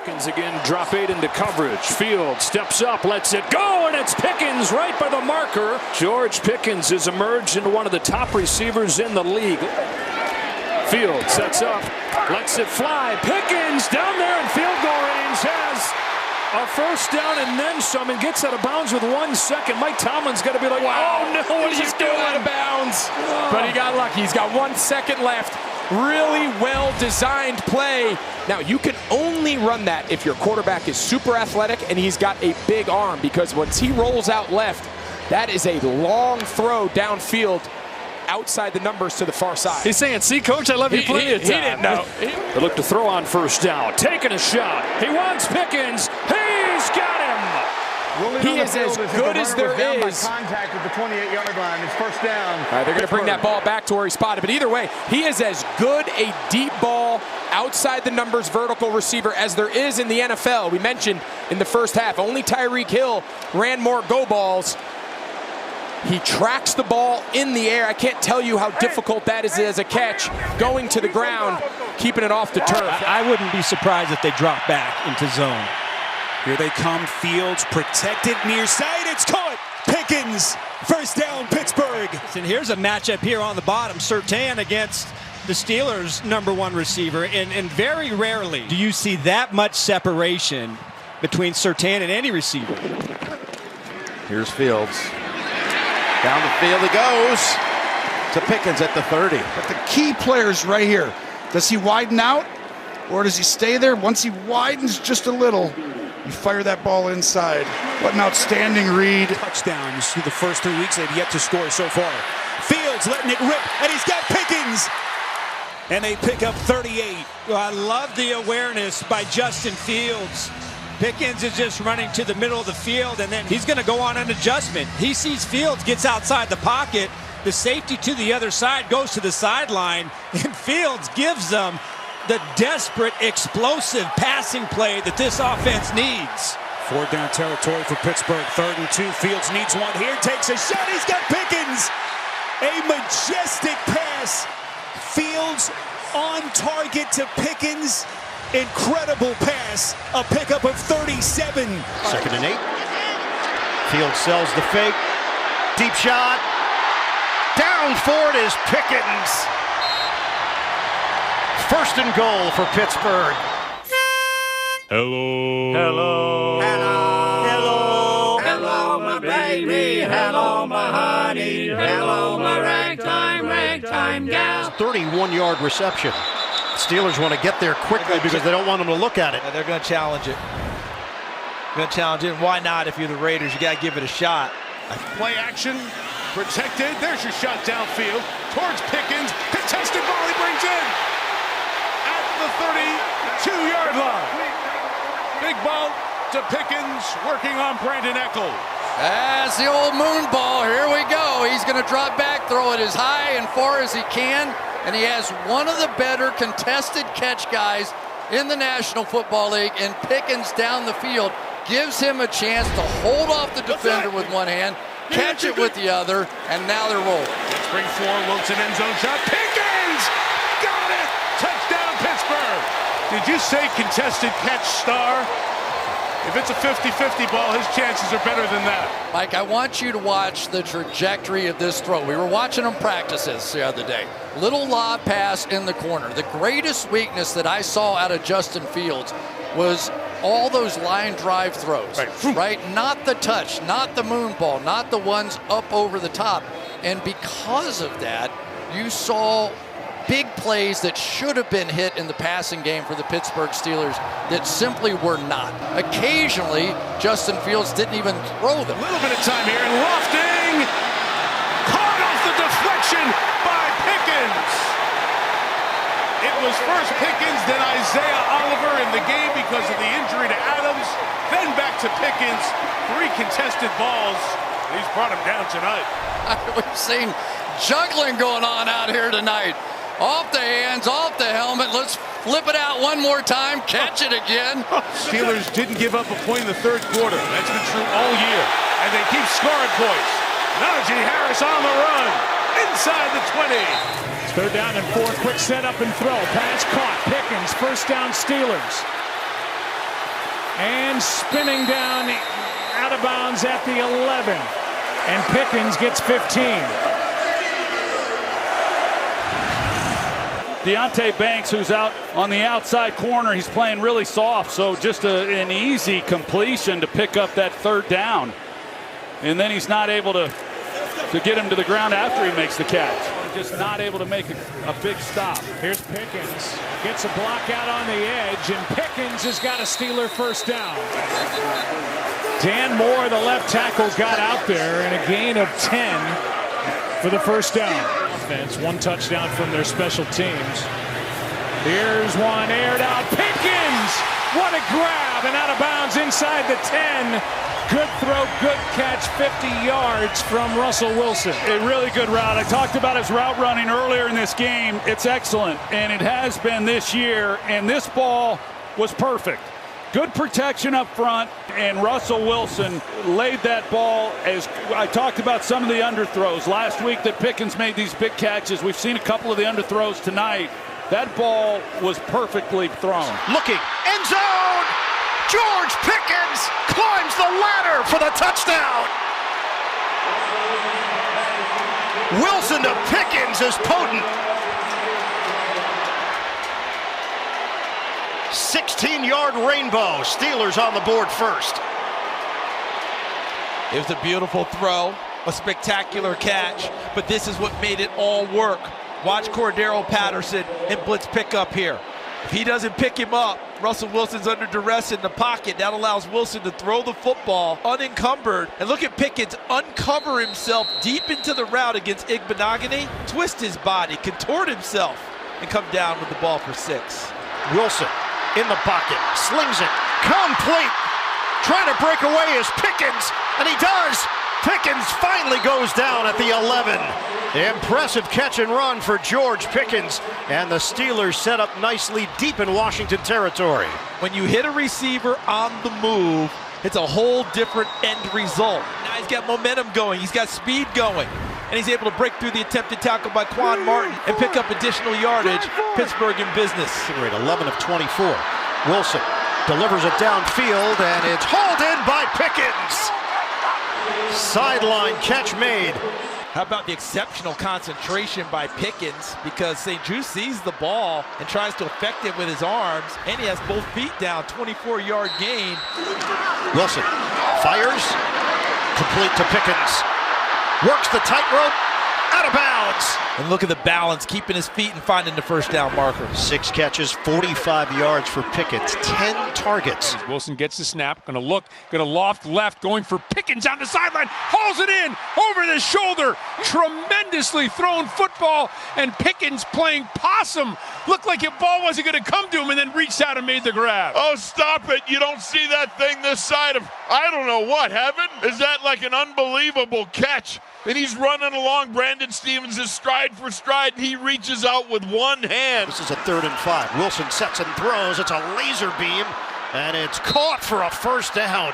Pickens again, drop 8 into coverage. Fields steps up, lets it go, and it's Pickens right by the marker. George Pickens has emerged into one of the top receivers in the league. Fields sets up, lets it fly. Pickens down there in field goal range has a first down and then some, and gets out of bounds with 1 second. Mike Tomlin's got to be like, wow, oh no, what are you doing? Out of bounds. But he got lucky. He's got 1 second left. Really well-designed play. Now, you can only run that if your quarterback is super athletic and he's got a big arm, because once he rolls out left, that is a long throw downfield outside the numbers to the far side. He's saying, see, coach, I love you plenty of time. He didn't know. They look to throw on first down. Taking a shot. He wants Pickens. He's got him. He is as good as there is. Contact at the 28-yard line. It's first down. All right, they're going to bring that ball back to where he spotted. But either way, he is as good a deep ball outside the numbers vertical receiver as there is in the NFL. We mentioned in the first half, only Tyreek Hill ran more go balls. He tracks the ball in the air. I can't tell you how difficult that is as a catch, going to the ground, keeping it off the turf. I wouldn't be surprised if they drop back into zone. Here they come, Fields protected near side. It's caught. Pickens, first down, Pittsburgh. And here's a matchup here on the bottom. Surtain against the Steelers' #1 receiver. And very rarely do you see that much separation between Surtain and any receiver. Here's Fields. Down the field he goes to Pickens at the 30. But the key players right here. Does he widen out or does he stay there? Once he widens just a little, you fire that ball inside. What an outstanding read. Touchdowns through the first 3 weeks. They've yet to score so far. Fields letting it rip, and he's got Pickens. And they pick up 38. Well, I love the awareness by Justin Fields. Pickens is just running to the middle of the field, and then he's going to go on an adjustment. He sees Fields, gets outside the pocket. The safety to the other side goes to the sideline, and Fields gives them the desperate, explosive passing play that this offense needs. 4th down territory for Pittsburgh. 3rd and 2. Fields needs one here. Takes a shot. He's got Pickens. A majestic pass. Fields on target to Pickens. Incredible pass. A pickup of 37. 2nd and 8. Fields sells the fake. Deep shot. Down for it is Pickens. 1st and goal for Pittsburgh. Hello. Hello. Hello. Hello. Hello, my baby. Hello, my honey. Hello, my ragtime gal. 31-yard reception. Steelers want to get there quickly because they don't want them to look at it. They're going to challenge it. And why not? If you're the Raiders, you got to give it a shot. Play action. Protected. There's your shot downfield. Towards Pickens. Contested ball he brings in. At the 32-yard line. Big ball to Pickens, working on Brandon Echols. That's the old moon ball. Here we go. He's going to drop back, throw it as high and far as he can. And he has one of the better contested catch guys in the National Football League. And Pickens down the field gives him a chance to hold off the defender with one hand, catch it with the other, and now they're rolling. Spring 4, Wilson end zone shot. Pickens! Got it! Touchdown, Pittsburgh! Did you say contested catch star? If it's a 50-50 ball, his chances are better than that. Mike, I want you to watch the trajectory of this throw. We were watching him practice this the other day. Little lob pass in the corner. The greatest weakness that I saw out of Justin Fields was all those line drive throws, right? Not the touch, not the moon ball, not the ones up over the top. And because of that, you saw big plays that should have been hit in the passing game for the Pittsburgh Steelers that simply were not. Occasionally, Justin Fields didn't even throw them. A little bit of time here, and lofting, caught off the deflection by Pickens. It was first Pickens, then Isaiah Oliver in the game because of the injury to Adams, then back to Pickens. 3 contested balls. He's brought him down tonight. We've seen juggling going on out here tonight. Off the hands, off the helmet. Let's flip it out one more time. Catch it again. Steelers didn't give up a point in the 3rd quarter. That's been true all year. And they keep scoring points. Najee Harris on the run. Inside the 20. It's 3rd down and 4. Quick setup and throw. Pass caught. Pickens, first down Steelers. And spinning down out of bounds at the 11. And Pickens gets 15. Deonte Banks, who's out on the outside corner, he's playing really soft, so just an easy completion to pick up that third down. And then he's not able to get him to the ground after he makes the catch. Just not able to make a big stop. Here's Pickens. Gets a block out on the edge, and Pickens has got a Steeler first down. Dan Moore, the left tackle, got out there, and a gain of 10 for the first down. Offense, one touchdown from their special teams. Here's one aired out. Pickens! What a grab, and out of bounds inside the 10. Good throw, good catch, 50 yards from Russell Wilson. A really good route. I talked about his route running earlier in this game. It's excellent, and it has been this year, and this ball was perfect. Good protection up front, and Russell Wilson laid that ball. As I talked about some of the underthrows last week that Pickens made these big catches. We've seen a couple of the underthrows tonight. That ball was perfectly thrown. Looking, end zone! George Pickens climbs the ladder for the touchdown. Wilson to Pickens is potent. 16-yard rainbow. Steelers on the board first. It was a beautiful throw, a spectacular catch, but this is what made it all work. Watch Cordero Patterson and blitz pickup here. If he doesn't pick him up, Russell Wilson's under duress in the pocket. That allows Wilson to throw the football unencumbered. And look at Pickens uncover himself deep into the route against Igbenogany, twist his body, contort himself, and come down with the ball for 6. Wilson in the pocket, slings it, complete. Trying to break away is Pickens, and he does. Pickens finally goes down at the 11. Impressive catch and run for George Pickens, and the Steelers set up nicely deep in Washington territory. When you hit a receiver on the move, it's a whole different end result. Now he's got momentum going, he's got speed going, and he's able to break through the attempted tackle by Quan Martin and pick up additional yardage. Pittsburgh in business. Rate 11 of 24. Wilson delivers it downfield, and it's hauled in by Pickens. Sideline catch made. How about the exceptional concentration by Pickens, because St. Jude sees the ball and tries to affect it with his arms, and he has both feet down, 24-yard gain. Wilson fires, complete to Pickens. Works the tightrope, out of bounds. And look at the balance, keeping his feet and finding the first down marker. 6 catches, 45 yards for Pickens, 10 targets. Wilson gets the snap, gonna loft left, going for Pickens on the sideline, hauls it in, over the shoulder, tremendously thrown football, and Pickens playing possum. Looked like the ball wasn't gonna come to him, and then reached out and made the grab. Oh, stop it. You don't see that thing this side of, I don't know what, heaven? Is that like an unbelievable catch? And he's running along. Brandon Stevens is stride for stride, and he reaches out with one hand. This is a 3rd and 5. Wilson sets and throws. It's a laser beam, and it's caught for a first down.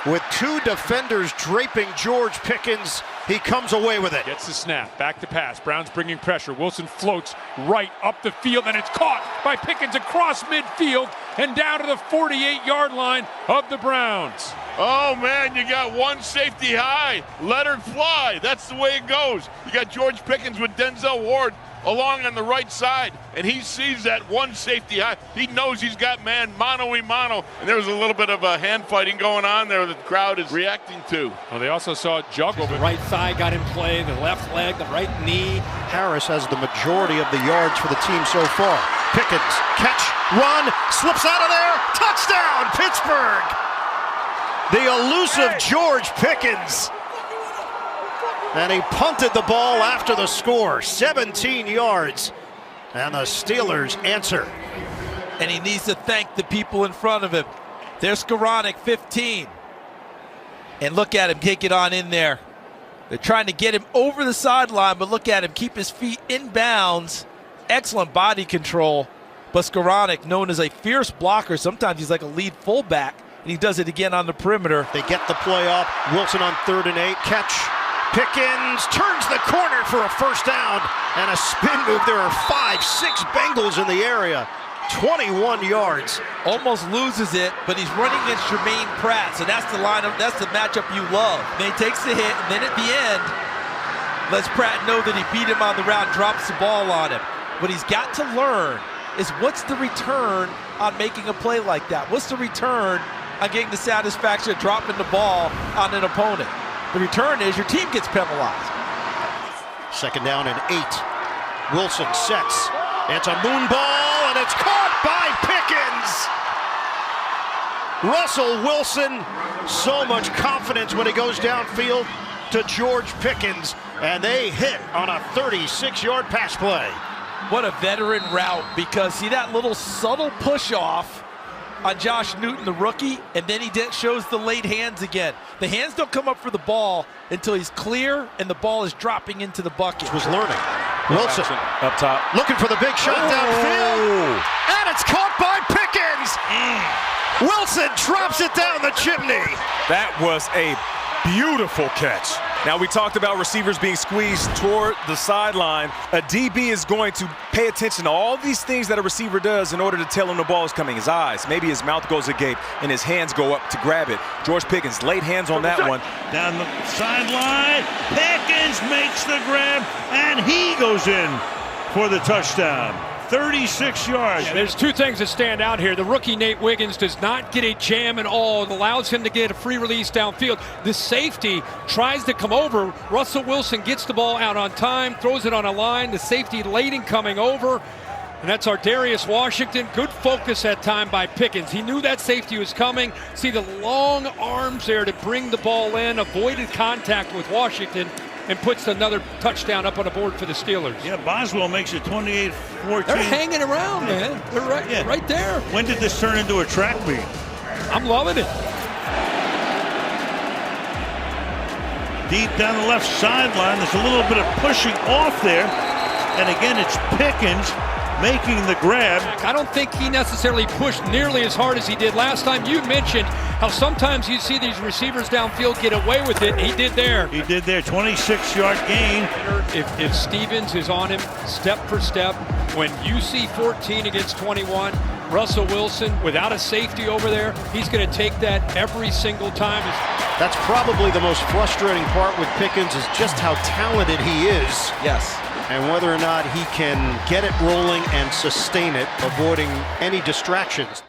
With 2 defenders draping George Pickens, he comes away with it. Gets the snap, back to pass. Brown's bringing pressure. Wilson floats right up the field, and it's caught by Pickens across midfield and down to the 48-yard line of the Browns. Oh, man, you got one safety high. Let her fly. That's the way it goes. You got George Pickens with Denzel Ward along on the right side, and he sees that one safety high. He knows he's got man mano-y-mano, and there was a little bit of a hand fighting going on there that the crowd is reacting to. Well, they also saw a juggle. The right thigh got in play, the left leg, the right knee. Harris has the majority of the yards for the team so far. Pickens, catch, run, slips out of there, touchdown, Pittsburgh! The elusive George Pickens. And he punted the ball after the score, 17 yards. And the Steelers answer. And he needs to thank the people in front of him. There's Skoranek, 15. And look at him take it on in there. They're trying to get him over the sideline, but look at him keep his feet in bounds. Excellent body control. But Skoranek, known as a fierce blocker, sometimes he's like a lead fullback, and he does it again on the perimeter. They get the play up. Wilson on 3rd and 8. Catch. Pickens turns the corner for a first down and a spin move. There are 5-6 Bengals in the area. 21 yards. Almost loses it, but he's running against Jermaine Pratt, so that's the lineup, that's the matchup you love. Then he takes the hit, and then at the end, lets Pratt know that he beat him on the route, drops the ball on him. What he's got to learn is what's the return on making a play like that? What's the return on getting the satisfaction of dropping the ball on an opponent? The return is your team gets penalized. 2nd down and 8. Wilson sets. It's a moon ball, and it's caught by Pickens. Russell Wilson, so much confidence when he goes downfield to George Pickens, and they hit on a 36-yard pass play. What a veteran route, because see that little subtle push off on Josh Newton, the rookie, and then he shows the late hands again. The hands don't come up for the ball until he's clear and the ball is dropping into the bucket. Was learning. Wilson up top, looking for the big shot downfield, and it's caught by Pickens. Wilson drops it down the chimney. That was a beautiful catch. Now, we talked about receivers being squeezed toward the sideline. A DB is going to pay attention to all these things that a receiver does in order to tell him the ball is coming. His eyes, maybe his mouth goes agape, and his hands go up to grab it. George Pickens, late hands on that one. Down the sideline, Pickens makes the grab, and he goes in for the touchdown. 36 yards. Yeah, there's two things that stand out here. The rookie Nate Wiggins does not get a jam at all. It allows him to get a free release downfield. The safety tries to come over. Russell Wilson gets the ball out on time, throws it on a line. The safety late in coming over. And that's our Darius Washington. Good focus that time by Pickens. He knew that safety was coming. See the long arms there to bring the ball in, avoided contact with Washington, and puts another touchdown up on the board for the Steelers. Yeah, Boswell makes it 28-14. They're hanging around, man. They're right there. When did this turn into a track meet? I'm loving it. Deep down the left sideline, there's a little bit of pushing off there. And again, it's Pickens making the grab. I don't think he necessarily pushed nearly as hard as he did last time. You mentioned how sometimes you see these receivers downfield get away with it. He did there. He did there, 26-yard gain. If Stevens is on him step for step, when you see 14 against 21, Russell Wilson, without a safety over there, he's going to take that every single time. That's probably the most frustrating part with Pickens is just how talented he is. Yes. And whether or not he can get it rolling and sustain it, avoiding any distractions.